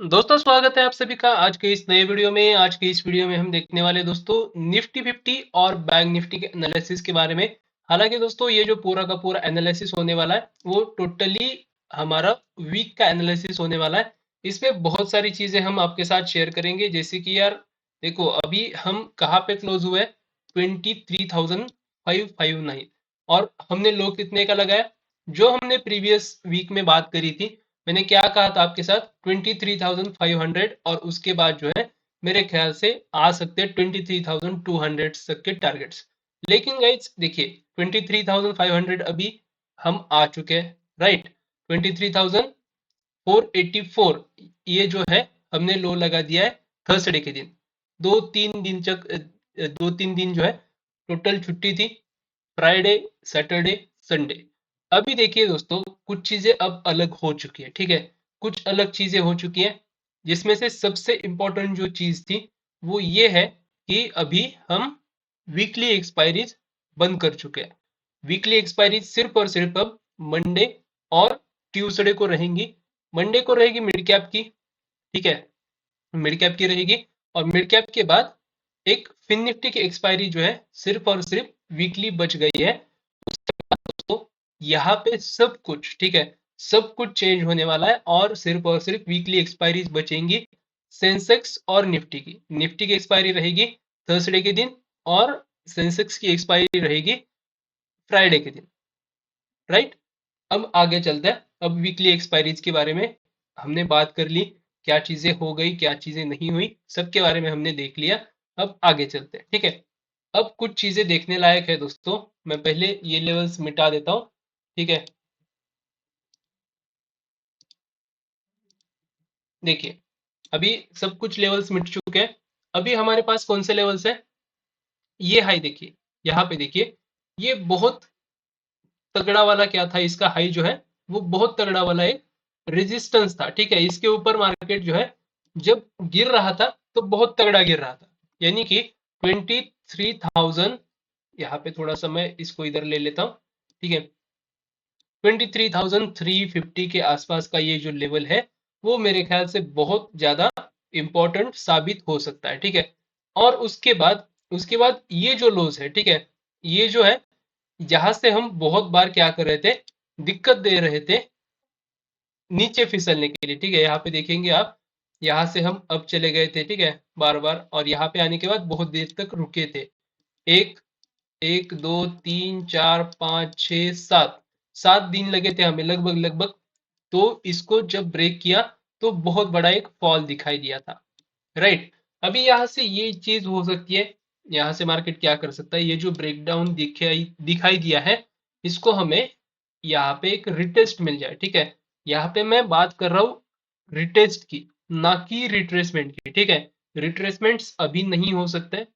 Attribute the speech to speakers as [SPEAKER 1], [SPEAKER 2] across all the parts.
[SPEAKER 1] दोस्तों स्वागत है आप सभी का आज के इस नए वीडियो में। आज के इस वीडियो में हम देखने वाले दोस्तों निफ्टी 50 और बैंक निफ्टी के एनालिसिस के बारे में। हालांकि दोस्तों ये जो पूरा का पूरा एनालिसिस होने वाला है वो टोटली हमारा वीक का एनालिसिस होने वाला है। इसमें बहुत सारी चीजें हम आपके साथ शेयर करेंगे, जैसे कि यार देखो अभी हम कहाँ पे क्लोज हुए, 23,559 और हमने लो कितने का लगाया। जो हमने प्रीवियस वीक में बात करी थी, मैंने क्या कहा था आपके साथ, 23,500 और उसके बाद जो है मेरे ख्याल से आ सकते हैं 23,200 तक के टारगेट्स। लेकिन गाइज देखिए 23,500 अभी हम आ चुके हैं, राइट। 23,484 ये जो है हमने लो लगा दिया है थर्सडे के दिन। दो तीन दिन जो है टोटल छुट्टी थी, फ्राइडे सैटरडे संडे। अभी देखिए दोस्तों कुछ चीजें अब अलग हो चुकी है, ठीक है। कुछ अलग चीजें हो चुकी हैं, जिसमें से सबसे इंपॉर्टेंट जो चीज थी वो ये है कि अभी हम वीकली एक्सपायरीज बंद कर चुके हैं। वीकली एक्सपायरीज सिर्फ और सिर्फ अब मंडे और ट्यूसडे को रहेंगी। मंडे को रहेगी मिड कैप की, ठीक है, मिड कैप की रहेगी। और मिड कैप के बाद एक फिन निफ्टी की एक्सपायरी जो है सिर्फ और सिर्फ वीकली बच गई है। तो यहाँ पे सब कुछ ठीक है, सब कुछ चेंज होने वाला है और सिर्फ वीकली एक्सपायरीज बचेंगी सेंसेक्स और निफ्टी की। निफ्टी की एक्सपायरी रहेगी थर्सडे के दिन और सेंसेक्स की एक्सपायरी रहेगी फ्राइडे के दिन, राइट। अब आगे चलते हैं। अब वीकली एक्सपायरीज के बारे में हमने बात कर ली, क्या चीजें हो गई क्या चीजें नहीं हुई सबके बारे में हमने देख लिया। अब आगे चलते हैं, ठीक है। अब कुछ चीजें देखने लायक है दोस्तों। मैं पहले ये लेवल्स मिटा देता हूँ, ठीक है। देखिए अभी सब कुछ लेवल्स मिट चुके हैं। अभी हमारे पास कौन से लेवल्स है, ये हाई देखिए, यहाँ पे देखिए, ये बहुत तगड़ा वाला क्या था, इसका हाई जो है वो बहुत तगड़ा वाला एक रेजिस्टेंस था, ठीक है। इसके ऊपर मार्केट जो है जब गिर रहा था तो बहुत तगड़ा गिर रहा था, यानी कि 23,000, यहाँ पे थोड़ा सा मैं इसको इधर ले लेता हूँ, ठीक है। 23,350 के आसपास का ये जो लेवल है वो मेरे ख्याल से बहुत ज्यादा इंपॉर्टेंट साबित हो सकता है, ठीक है। और उसके बाद ये जो लोज है, ठीक है, ये जो है जहां से हम बहुत बार क्या कर रहे थे, दिक्कत दे रहे थे नीचे फिसलने के लिए, ठीक है। यहाँ पे देखेंगे आप, यहाँ से हम अब चले गए थे, ठीक है, बार बार, और यहाँ पे आने के बाद बहुत देर तक रुके थे। एक एक दो तीन चार पाँच छः सात, 7 दिन लगे थे हमें लगभग लगभग। तो इसको जब ब्रेक किया तो बहुत बड़ा एक फॉल दिखाई दिया था, राइट। अभी यहाँ से ये चीज हो सकती है, यहाँ से मार्केट क्या कर सकता है, ये जो ब्रेकडाउन दिखाई दिखाई दिया है इसको हमें यहाँ पे एक रिटेस्ट मिल जाए, ठीक है। यहाँ पे मैं बात कर रहा हूँ रिटेस्ट की, ना कि रिट्रेसमेंट की, ठीक है। रिट्रेसमेंट्स अभी नहीं हो सकते,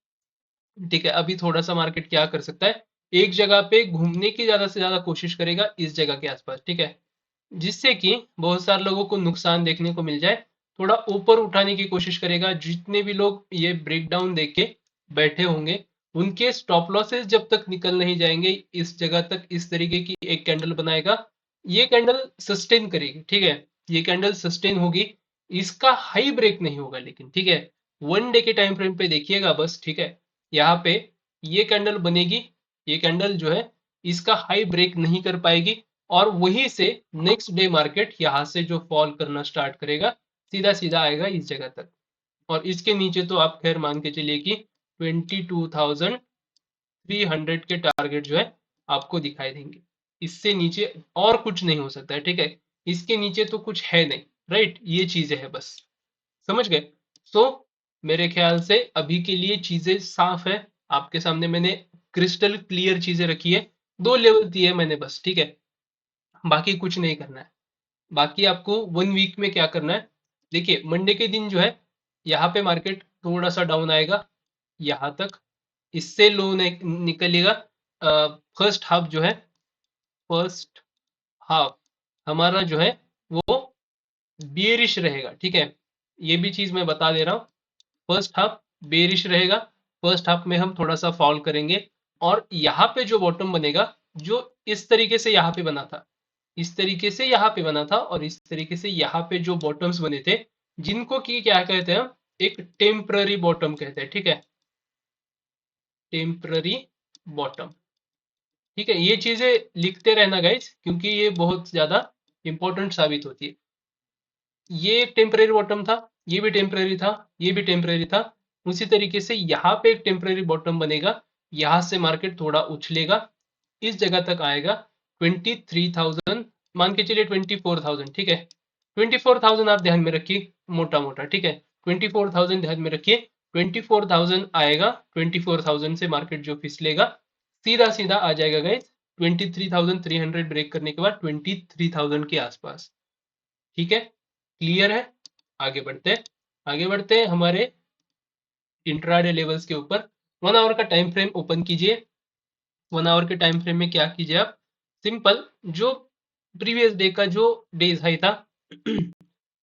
[SPEAKER 1] ठीक है। अभी थोड़ा सा मार्केट क्या कर सकता है, एक जगह पे घूमने की ज्यादा से ज्यादा कोशिश करेगा इस जगह के आसपास, ठीक है, जिससे कि बहुत सारे लोगों को नुकसान देखने को मिल जाए। थोड़ा ऊपर उठाने की कोशिश करेगा, जितने भी लोग ये ब्रेकडाउन देख के बैठे होंगे उनके स्टॉप लॉसेस जब तक निकल नहीं जाएंगे इस जगह तक, इस तरीके की एक कैंडल बनाएगा। ये कैंडल सस्टेन करेगी, ठीक है, ये कैंडल सस्टेन होगी, इसका हाई ब्रेक नहीं होगा लेकिन, ठीक है। 1 डे के टाइम फ्रेम पे देखिएगा बस, ठीक है। यहाँ पे ये कैंडल बनेगी, ये कैंडल जो है इसका हाई ब्रेक नहीं कर पाएगी और वहीं से नेक्स्ट डे मार्केट यहाँ से जो फॉल करना स्टार्ट करेगा सीधा सीधा आएगा इस जगह तक। और इसके नीचे तो आप खैर मान के चलिए कि 22,300 के टारगेट जो है आपको दिखाई देंगे। इससे नीचे और कुछ नहीं हो सकता है, ठीक है। इसके नीचे तो कुछ है नहीं, राइट, ये चीजें है बस, समझ गए। सो मेरे ख्याल से अभी के लिए चीजें साफ है, आपके सामने मैंने क्रिस्टल क्लियर चीजें रखी है। 2 लेवल दिए मैंने बस, ठीक है, बाकी कुछ नहीं करना है। बाकी आपको 1 वीक में क्या करना है, देखिए मंडे के दिन जो है यहाँ पे मार्केट थोड़ा सा डाउन आएगा यहाँ तक, इससे लो निकलेगा। फर्स्ट हाफ जो है, फर्स्ट हाफ हमारा जो है वो बेरिश रहेगा, ठीक है। ये भी चीज मैं बता दे रहा हूँ, फर्स्ट हाफ बेरिश रहेगा। फर्स्ट हाफ में हम थोड़ा सा फॉल करेंगे और यहाँ पे जो बॉटम बनेगा, जो इस तरीके से यहाँ पे बना था, इस तरीके से यहाँ पे बना था और इस तरीके से यहाँ पे जो बॉटम्स बने थे जिनको कि क्या कहते हैं हम, एक टेम्पररी बॉटम कहते हैं, ठीक है, टेम्पररी बॉटम। ठीक है, ये चीजें लिखते रहना गाइस, क्योंकि ये बहुत ज्यादा इंपॉर्टेंट साबित होती है। ये एक टेम्परेरी बॉटम था, ये भी टेम्परेरी था, ये भी टेम्परेरी था। उसी तरीके से यहाँ पे एक टेम्परेरी बॉटम बनेगा, यहाँ से मार्केट थोड़ा उछलेगा, इस जगह तक आएगा 23,000, मान के चलिए 24,000, ठीक है। 24,000 आप ध्यान में रखिए, मोटा मोटा, ठीक है। 24,000 ध्यान में रखिए, 24,000 आएगा, 24,000 से मार्केट जो फिसलेगा सीधा सीधा आ जाएगा गाइस 23,300 ब्रेक करने के बाद 23,000 के आसपास। ठीक है, क्लियर है। आगे बढ़ते हैं, आगे बढ़ते हैं हमारे इंट्राडे लेवल्स के ऊपर। 1 आवर का टाइम फ्रेम ओपन कीजिए। 1 आवर के टाइम फ्रेम में क्या कीजिए आप, सिंपल जो प्रीवियस डे का जो डेज हाई था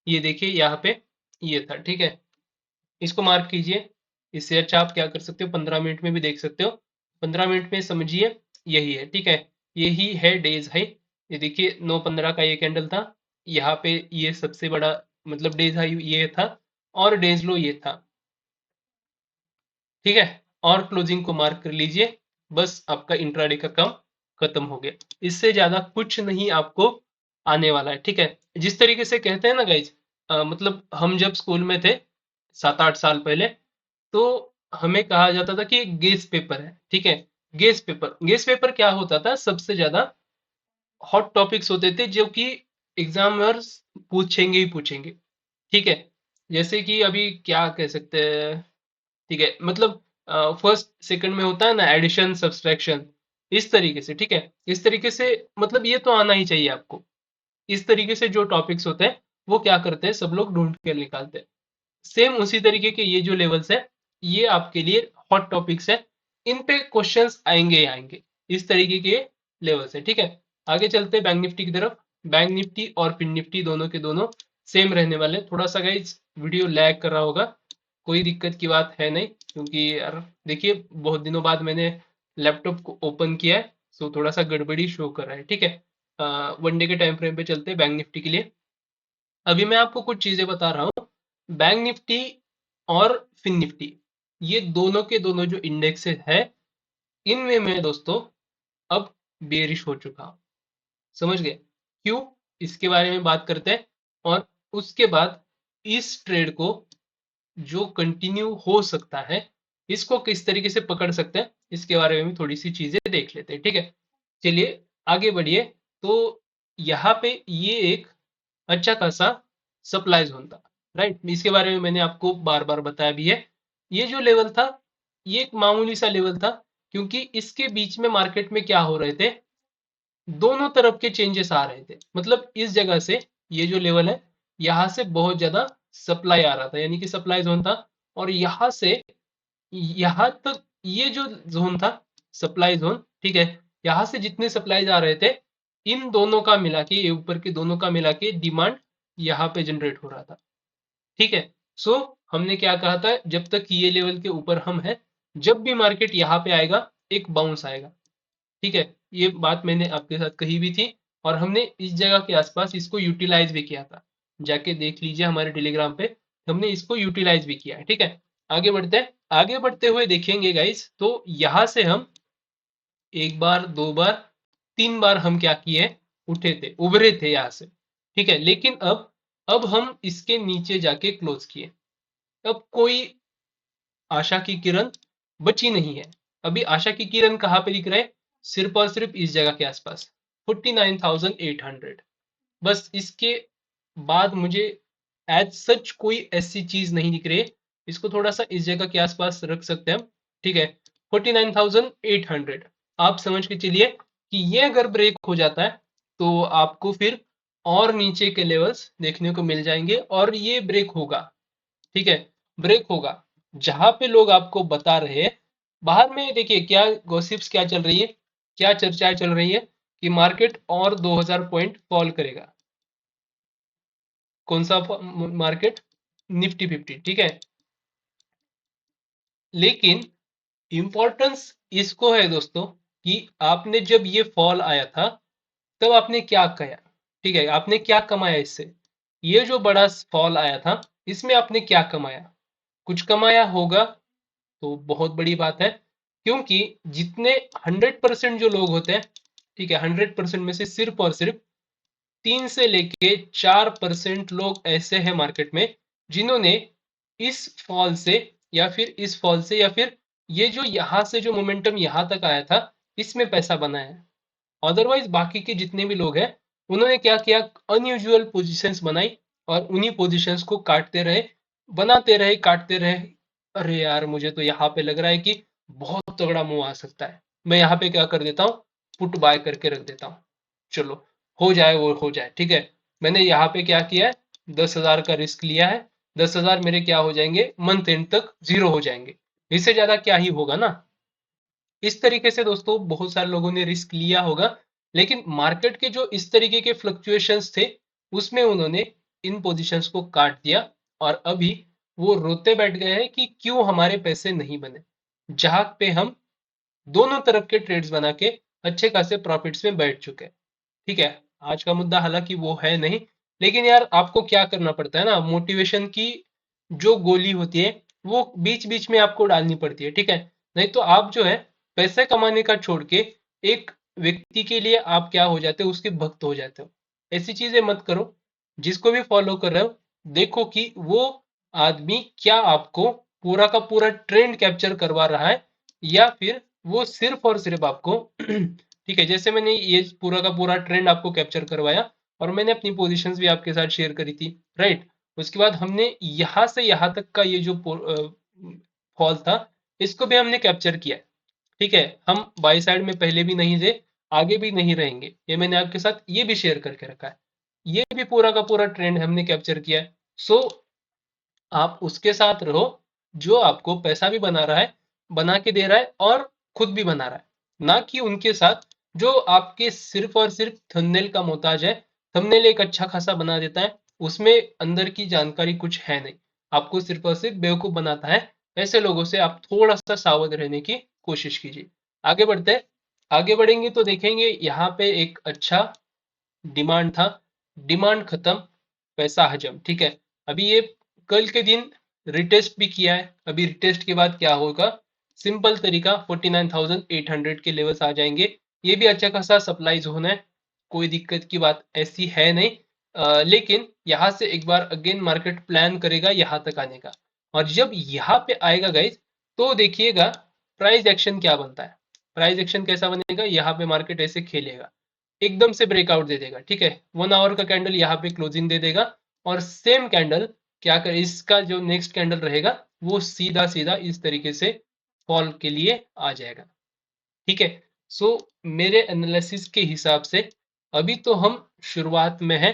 [SPEAKER 1] ये देखिए यहाँ पे ये था, ठीक है, इसको मार्क कीजिए। इससे अच्छा आप क्या कर सकते हो, 15 मिनट में भी देख सकते हो। 15 मिनट में समझिए यही है, ठीक है, यही है डेज हाई। ये देखिए 9:15 का ये कैंडल था, यहाँ पे ये सबसे बड़ा मतलब डेज हाई ये था, और डेज लो ये था, ठीक है। और क्लोजिंग को मार्क कर लीजिए, बस आपका इंट्राडे का काम खत्म हो गया। इससे ज्यादा कुछ नहीं आपको आने वाला है, ठीक है। जिस तरीके से कहते हैं ना गाइज, मतलब हम जब स्कूल में थे 7-8 साल पहले, तो हमें कहा जाता था कि गेस पेपर है, ठीक है। गेस पेपर, गेस पेपर क्या होता था, सबसे ज्यादा हॉट टॉपिक्स होते थे जो कि एग्जामर्स पूछेंगे ही पूछेंगे, ठीक है। जैसे कि अभी क्या कह सकते हैं, ठीक है, मतलब फर्स्ट सेकंड में होता है ना एडिशन सब्सट्रैक्शन, इस तरीके से, ठीक है। इस तरीके से मतलब ये तो आना ही चाहिए आपको। इस तरीके से जो टॉपिक्स होते हैं वो क्या करते हैं, सब लोग ढूंढ के निकालते हैं। सेम उसी तरीके के ये जो लेवल्स है, ये आपके लिए हॉट टॉपिक्स है, इन पे क्वेश्चंस आएंगे ही आएंगे। इस तरीके के लेवल्स है, ठीक है। आगे चलते हैं बैंक निफ्टी की तरफ। बैंक निफ्टी और फिन निफ्टी दोनों के दोनों सेम रहने वाले। थोड़ा सा गाइज वीडियो लैग कर रहा होगा, कोई दिक्कत की बात है नहीं, क्योंकि यार देखिए बहुत दिनों बाद मैंने लैपटॉप को ओपन किया है, सो थोड़ा सा गड़बड़ी शो कर रहा है, ठीक है। 1 डे के टाइम फ्रेम पे चलते हैं बैंक निफ्टी के लिए। अभी मैं आपको कुछ चीजें बता रहा हूँ, बैंक निफ्टी और फिन निफ्टी, ये दोनों के दोनों जो इंडेक्सेस है, इनमें मैं दोस्तों अब बेरिश हो चुका हूँ। समझ गए क्यों, इसके बारे में बात करते हैं। और उसके बाद इस ट्रेड को जो कंटिन्यू हो सकता है, इसको किस तरीके से पकड़ सकते हैं, इसके बारे में भी थोड़ी सी चीजें देख लेते हैं, ठीक है। चलिए आगे बढ़िए। तो यहाँ पे ये एक अच्छा खासा सप्लाई जोन था, राइट। इसके बारे में मैंने आपको बार बार बताया भी है। ये जो लेवल था, ये एक मामूली सा लेवल था, क्योंकि इसके बीच में मार्केट में क्या हो रहे थे, दोनों तरफ के चेंजेस आ रहे थे। मतलब इस जगह से ये जो लेवल है, यहाँ से बहुत ज्यादा सप्लाई आ रहा था, यानी कि सप्लाई जोन था। और यहाँ से यहाँ तक ये जो जोन था, सप्लाई जोन, ठीक है, यहाँ से जितने सप्लाईज आ रहे थे, इन दोनों का मिला के, ये ऊपर के दोनों का मिला के डिमांड यहाँ पे जनरेट हो रहा था, ठीक है। सो हमने क्या कहा था, जब तक ये लेवल के ऊपर हम हैं, जब भी मार्केट यहाँ पे आएगा एक बाउंस आएगा, ठीक है। ये बात मैंने आपके साथ कही भी थी, और हमने इस जगह के आसपास इसको यूटिलाइज भी किया था। जाके देख लीजिए हमारे टेलीग्राम पे, हमने इसको यूटिलाइज भी किया है, ठीक है। आगे बढ़ते हैं, आगे बढ़ते हुए देखेंगे गाइस, तो यहां से हम एक बार, दो बार, 3 बार हम क्या किए, उठे थे, उभरे थे यहाँ से, ठीक है। लेकिन अब हम इसके नीचे जाके क्लोज किए। अब कोई आशा की किरण बची नहीं है। अभी आशा की किरण कहाँ पे दिख रहा है, सिर्फ और सिर्फ इस जगह के आसपास, 49,800। बस इसके बाद मुझे एज सच कोई ऐसी चीज नहीं दिख रही है। इसको थोड़ा सा इस जगह के आसपास रख सकते हैं हम, ठीक है। 49,800 आप समझ के चलिए कि ये अगर ब्रेक हो जाता है, तो आपको फिर और नीचे के लेवल्स देखने को मिल जाएंगे, और ये ब्रेक होगा, ठीक है, ब्रेक होगा। जहां पे लोग आपको बता रहे हैं, बाहर में देखिए क्या गॉसिप्स क्या चल रही है, क्या चर्चाएं चल रही है, कि मार्केट और 2000 पॉइंट फॉल करेगा। कौन सा मार्केट, निफ्टी 50, ठीक है। लेकिन इंपॉर्टेंस इसको है दोस्तों, कि आपने जब ये फॉल आया था, तब आपने क्या किया, ठीक है, आपने क्या कमाया इससे। ये जो बड़ा फॉल आया था, इसमें आपने क्या कमाया? कुछ कमाया होगा तो बहुत बड़ी बात है, क्योंकि जितने 100% जो लोग होते हैं, ठीक है, 100% में से सिर्फ और सिर्फ 3 से लेके 4% लोग ऐसे हैं मार्केट में जिन्होंने इस फॉल से या फिर ये जो यहां से जो मोमेंटम यहां तक आया था इसमें पैसा बनाया है। अदरवाइज बाकी के जितने भी लोग हैं उन्होंने क्या किया, अनयूजुअल पोजीशंस बनाई और उन्हीं पोजीशंस को काटते रहे, बनाते रहे, काटते रहे। अरे यार मुझे तो यहाँ पे लग रहा है कि बहुत तगड़ा मूव आ सकता है, मैं यहाँ पे क्या कर देता हूँ, पुट बाय करके रख देता हूँ, चलो हो जाए वो हो जाए, ठीक है। मैंने यहाँ पे क्या किया है, 10,000 का रिस्क लिया है, 10,000 मेरे क्या हो जाएंगे, मंथ एंड तक जीरो हो जाएंगे, इससे ज्यादा क्या ही होगा ना। इस तरीके से दोस्तों बहुत सारे लोगों ने रिस्क लिया होगा, लेकिन मार्केट के जो इस तरीके के फ्लक्चुएशंस थे उसमें उन्होंने इन पोजीशंस को काट दिया और अभी वो रोते बैठ गए हैं कि क्यों हमारे पैसे नहीं बने, जहां पे हम दोनों तरफ के ट्रेड्स बना के अच्छे खासे प्रॉफिट्स में बैठ चुके हैं। ठीक है, आज का मुद्दा हालांकि वो है नहीं, लेकिन यार आपको क्या करना पड़ता है ना, मोटिवेशन की जो गोली होती है वो बीच बीच में आपको डालनी पड़ती है, ठीक है। नहीं तो आप जो है पैसे कमाने का छोड़ के एक व्यक्ति के लिए आप क्या हो जाते हो, उसके भक्त हो जाते हो। ऐसी चीजें मत करो। जिसको भी फॉलो कर रहे हो देखो कि वो आदमी क्या आपको पूरा का पूरा ट्रेंड कैप्चर करवा रहा है या फिर वो सिर्फ और सिर्फ आपको ठीक है, जैसे मैंने ये पूरा का पूरा ट्रेंड आपको कैप्चर करवाया और मैंने अपनी पोजीशंस भी आपके साथ शेयर करी थी, राइट। उसके बाद हमने यहाँ से यहाँ तक का ये जो फॉल था इसको भी हमने कैप्चर किया, ठीक है। हम बाई साइड में पहले भी नहीं थे, आगे भी नहीं रहेंगे, ये मैंने आपके साथ ये भी शेयर करके रखा है। ये भी पूरा का पूरा ट्रेंड हमने कैप्चर किया है। सो आप उसके साथ रहो जो आपको पैसा भी बना रहा है, बना के दे रहा है और खुद भी बना रहा है, ना कि उनके साथ जो आपके सिर्फ और सिर्फ थंबनेल का मोहताज है। थंबनेल एक अच्छा खासा बना देता है, उसमें अंदर की जानकारी कुछ है नहीं, आपको सिर्फ और सिर्फ बेवकूफ बनाता है। ऐसे लोगों से आप थोड़ा सा सावध रहने की कोशिश कीजिए। आगे बढ़ते हैं, आगे बढ़ेंगे तो देखेंगे यहाँ पे एक अच्छा डिमांड था, डिमांड खत्म, पैसा हजम, ठीक है। अभी ये कल के दिन रिटेस्ट भी किया है, अभी रिटेस्ट के बाद क्या होगा, सिंपल तरीका 49,800 के लेवल्स आ जाएंगे। ये भी अच्छा खासा सप्लाईज होना है, कोई दिक्कत की बात ऐसी है नहीं। लेकिन यहाँ से एक बार अगेन मार्केट प्लान करेगा यहाँ तक आने का, और जब यहाँ पे आएगा गाइज तो देखिएगा प्राइस एक्शन क्या बनता है। प्राइस एक्शन कैसा बनेगा, यहाँ पे मार्केट ऐसे खेलेगा, एकदम से ब्रेकआउट दे देगा, ठीक है। 1 आवर का कैंडल यहाँ पे क्लोजिंग दे देगा और सेम कैंडल क्या कर, इसका जो नेक्स्ट कैंडल रहेगा वो सीधा सीधा इस तरीके से फॉल के लिए आ जाएगा, ठीक है। सो मेरे एनालिसिस के हिसाब से अभी तो हम शुरुआत में है।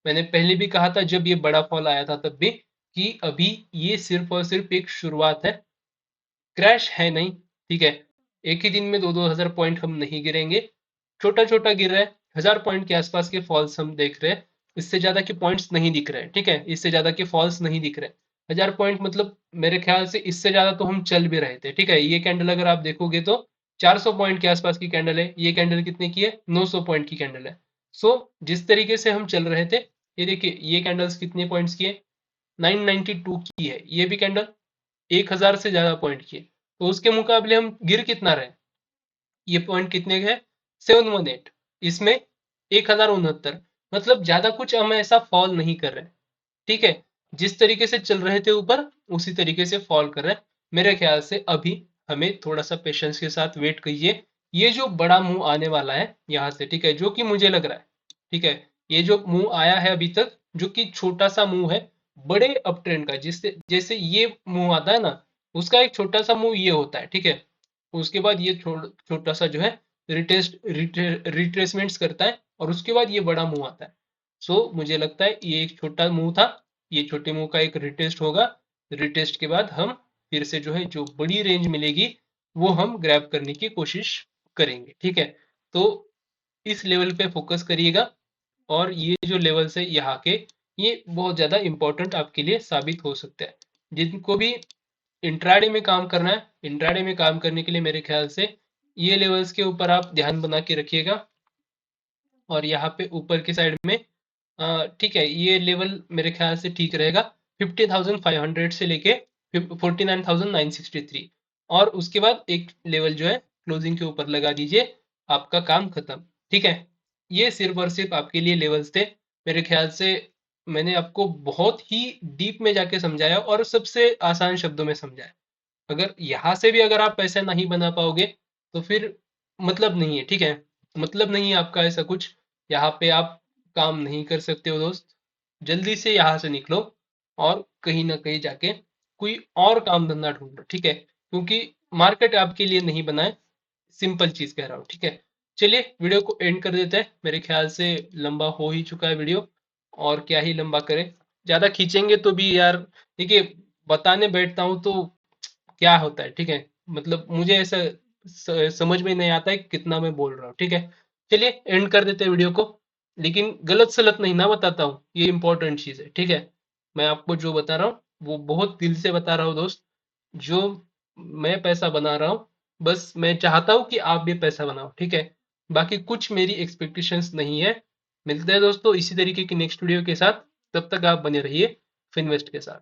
[SPEAKER 1] मैंने पहले भी कहा था जब ये बड़ा फॉल आया था तब भी कि अभी ये सिर्फ और सिर्फ एक शुरुआत है, क्रैश है नहीं, ठीक है। एक ही दिन में 2-2 हज़ार पॉइंट हम नहीं गिरेंगे, छोटा छोटा गिर रहा है, 1,000 पॉइंट के आसपास के फॉल्स हम देख रहे हैं, इससे ज्यादा के पॉइंट्स नहीं दिख रहे हैं, ठीक है, इससे ज्यादा के फॉल्स नहीं दिख रहे हैं। 1,000 पॉइंट मतलब मेरे ख्याल से इससे ज्यादा तो हम चल भी रहे थे, ठीक है। ये कैंडल अगर आप देखोगे तो 400 पॉइंट के आसपास की कैंडल है, ये कैंडल कितने की है, 900 पॉइंट की कैंडल है। सो जिस तरीके से हम चल रहे थे, ये देखिए ये कैंडल्स कितने पॉइंट्स की है, 992 की है, ये भी कैंडल 1,000 से ज्यादा पॉइंट की है। तो उसके मुकाबले हम गिर कितना रहे, ये पॉइंट कितने के हैं, 718, इसमें 1,069, मतलब ज्यादा कुछ हम ऐसा फॉल नहीं कर रहे, ठीक है। जिस तरीके से चल रहे थे ऊपर उसी तरीके से फॉल कर रहे हैं। मेरे ख्याल से अभी हमें थोड़ा सा पेशेंस के साथ वेट कीजिए, ये जो बड़ा मुंह आने वाला है यहाँ से, ठीक है, जो कि मुझे लग रहा है, ठीक है। ये जो मुंह आया है अभी तक जो कि छोटा सा मुंह है बड़े अप ट्रेंड का, जिससे जैसे ये मुंह आता है ना, उसका एक छोटा सा मुंह ये होता है, ठीक है। उसके बाद ये छोटा सा जो है रिट्रेसमेंट्स करता है और उसके बाद ये बड़ा मुंह आता है। सो मुझे लगता है ये एक छोटा मुंह था, ये छोटे मुंह का एक रिटेस्ट होगा। रिटेस्ट के बाद हम फिर से जो है जो बड़ी रेंज मिलेगी वो हम ग्रैब करने की कोशिश करेंगे, ठीक है। तो इस लेवल पे फोकस करिएगा और ये जो लेवल्स है यहाँ के, ये बहुत ज़्यादा इंपॉर्टेंट आपके लिए साबित हो सकता है। जिनको भी इंट्राडे में काम करना है, इंट्राडे में काम करने के लिए मेरे ख्याल से ये लेवल्स के ऊपर आप ध्यान बना के रखिएगा। और यहाँ पे ऊपर की साइड में ठीक है, ये लेवल मेरे ख्याल से ठीक रहेगा, 50,500 से लेके 49,963, और उसके बाद एक लेवल जो है क्लोजिंग के ऊपर लगा दीजिए, आपका काम खत्म। ठीक है, ये सिर्फ और सिर्फ आपके लिए लेवल्स थे। मेरे ख्याल से मैंने आपको बहुत ही डीप में जाके समझाया और सबसे आसान शब्दों में समझाया। अगर यहाँ से भी अगर आप पैसा नहीं बना पाओगे तो फिर मतलब नहीं है। ठीक है, मतलब नहीं है आपका ऐसा कुछ, यहाँ पे आप काम नहीं कर सकते हो दोस्त। जल्दी से यहाँ से निकलो और कहीं ना कहीं जाके कोई और काम धंधा ढूंढो। ठीक है, क्योंकि मार्केट आपके लिए नहीं बना है। सिंपल चीज कह रहा हूँ। ठीक है, चलिए वीडियो को एंड कर देते हैं, मेरे ख्याल से लंबा हो ही चुका है वीडियो, और क्या ही लंबा करें, ज्यादा खींचेंगे तो भी यार, देखिए बताने बैठता हूँ तो क्या होता है। ठीक है, मतलब मुझे ऐसा समझ में नहीं आता है कितना मैं बोल रहा हूँ। ठीक है, चलिए एंड कर देते हैं वीडियो को, लेकिन गलत सलत नहीं ना बताता हूँ, ये इंपॉर्टेंट चीज है। ठीक है, मैं आपको जो बता रहा हूँ वो बहुत दिल से बता रहा हूँ दोस्त। जो मैं पैसा बना रहा हूँ, बस मैं चाहता हूँ कि आप भी पैसा बनाओ। ठीक है, बाकी कुछ मेरी एक्सपेक्टेशंस नहीं है। मिलते हैं दोस्तों इसी तरीके की नेक्स्ट वीडियो के साथ, तब तक आप बने रहिए फिनवेस्ट के साथ।